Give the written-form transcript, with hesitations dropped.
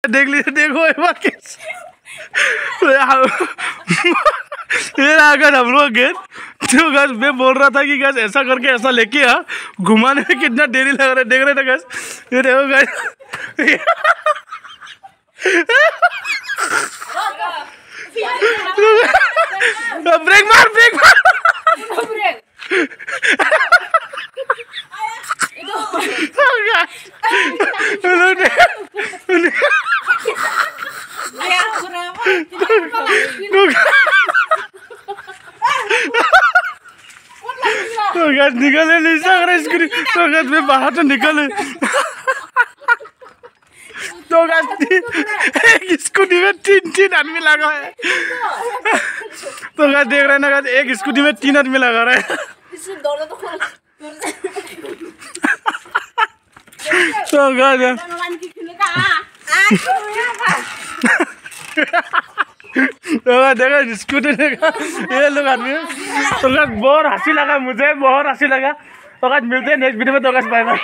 देख लीजिए, देखो एक बार ये अगर हम लोग गए तो गैस मैं बोल रहा था कि गैस ऐसा करके ऐसा लेके आ, घुमाने में कितना देरी लग रहा है, देख रहे ना गैस। ये देखो गैस, ब्रेक मार, ब्रेक मार। तो गैस निकले नहीं सक रहा स्क्रीन, तो गैस मैं बाहर तो निकले। तो गैस एक स्कूटी में तीन आदमी लगा है। तो गैस देख रहे हैं ना गैस, एक स्कूटी में 3 आदमी लगा रहा है। तो गैस देखा स्कूटी देखा ये लोग आदमी। तो बहुत हंसी लगा, मुझे बहुत हंसी लगा। तो मिलते हैं नेक्स्ट वीडियो में। तो बाय बाय।